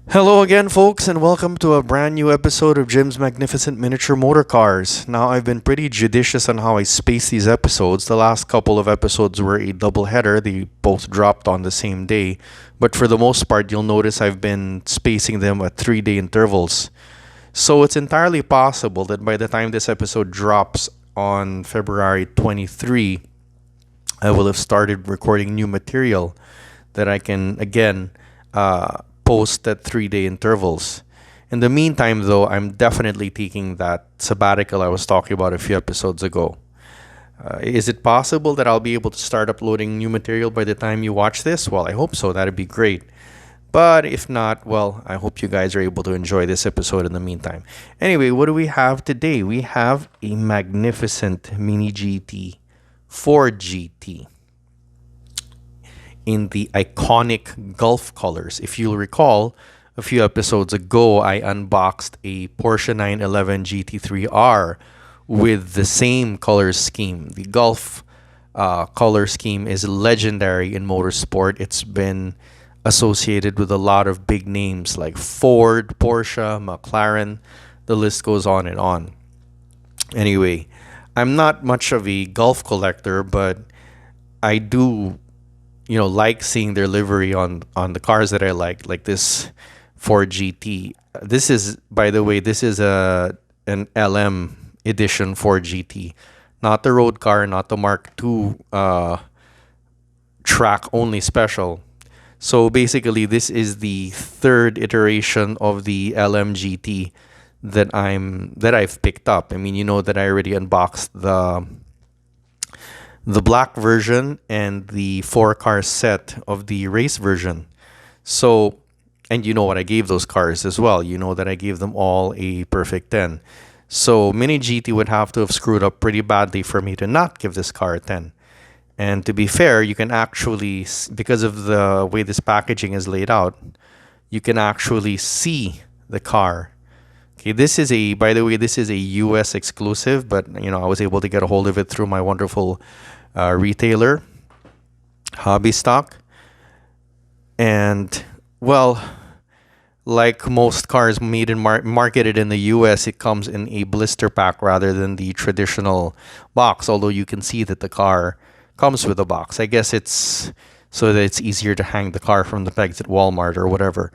Hello again, folks, and welcome to a brand new episode of Jim's Magnificent Miniature Motor Cars. Now, I've been pretty judicious on how I space these episodes. The last couple of episodes were a double header, they both dropped on the same day. But for the most part, you'll notice I've been spacing them at 3 day intervals. So it's entirely possible that by the time this episode drops on February 23, I will have started recording new material that I can again post at 3 day intervals. In the meantime, though, I'm definitely taking that sabbatical I was talking about a few episodes ago. Is it possible that I'll be able to start uploading new material by the time you watch this? Well, I hope so. That'd be great. But if not, well, I hope you guys are able to enjoy this episode in the meantime. Anyway, what do we have today? We have a magnificent Mini GT 4GT in the iconic Gulf colors. If you'll recall, a few episodes ago, I unboxed a Porsche 911 GT3R with the same color scheme. The Gulf color scheme is legendary in motorsport. It's been associated with a lot of big names like Ford, Porsche, McLaren. The list goes on and on. Anyway, I'm not much of a Gulf collector, but I do like seeing their livery on the cars that I like this Ford GT. This is, by the way, this is an LM edition Ford GT, not the road car, not the Mark II track only special. So basically, this is the third iteration of the LM GT that I've picked up. I mean, you know that I already unboxed the black version and the 4 car set of the race version. So, and you know what I gave those cars as well. You know that I gave them all a perfect 10. So, Mini GT would have to have screwed up pretty badly for me to not give this car a 10. And to be fair, you can actually, because of the way this packaging is laid out, you can actually see the car. Okay, by the way, this is a US exclusive, but I was able to get a hold of it through my wonderful retailer, Hobby Stock. And, well, like most cars made and marketed in the US, it comes in a blister pack rather than the traditional box, although you can see that the car comes with a box. I guess it's so that it's easier to hang the car from the pegs at Walmart or whatever.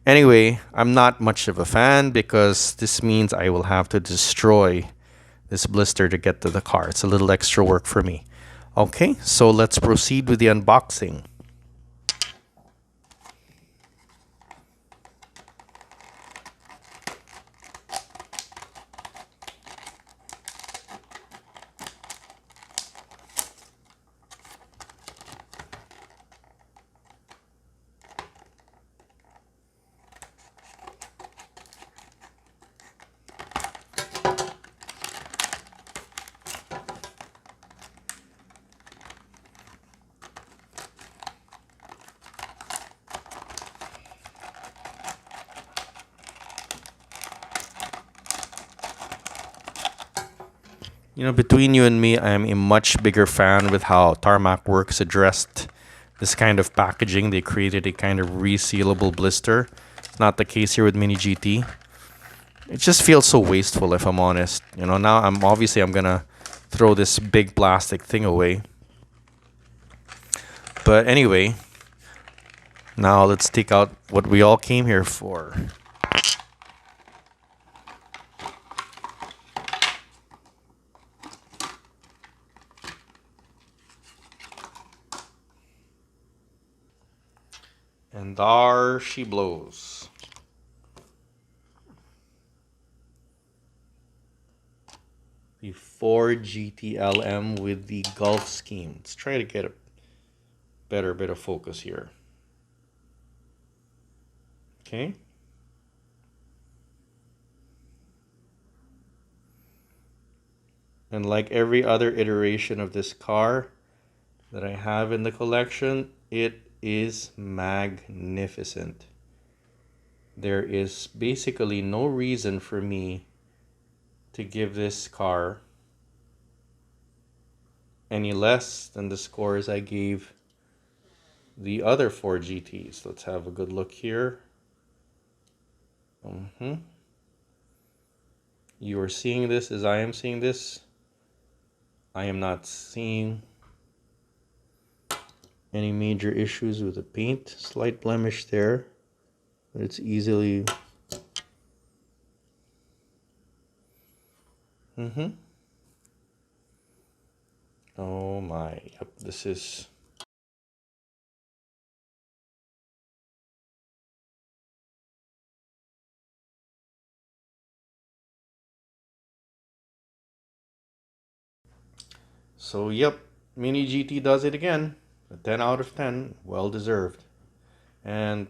Anyway, I'm not much of a fan because this means I will have to destroy this blister to get to the car. It's a little extra work for me. Okay, so let's proceed with the unboxing. Between you and me, I am a much bigger fan with how Tarmac Works addressed this kind of packaging. They created a kind of resealable blister. Not the case here with Mini GT. It just feels so wasteful, if I'm honest. Now I'm gonna throw this big plastic thing away. But anyway, now let's take out what we all came here for. And there she blows. The Ford GTLM with the Gulf scheme. Let's try to get a better bit of focus here. Okay. And like every other iteration of this car that I have in the collection, it is magnificent. There is basically no reason for me to give this car any less than the scores I gave the other 4 GTs. Let's have a good look here. You are seeing this as I am seeing this. I am not seeing any major issues with the paint. Slight blemish there, but it's easily... Oh my, yep, this is... So yep, Mini GT does it again. A 10 out of 10, well deserved. And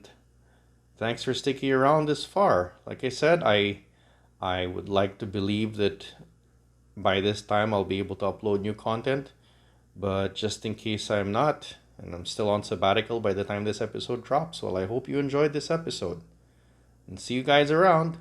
thanks for sticking around this far. Like I said, I would like to believe that by this time I'll be able to upload new content, but just in case I'm not, and I'm still on sabbatical by the time this episode drops, well, I hope you enjoyed this episode. And see you guys around.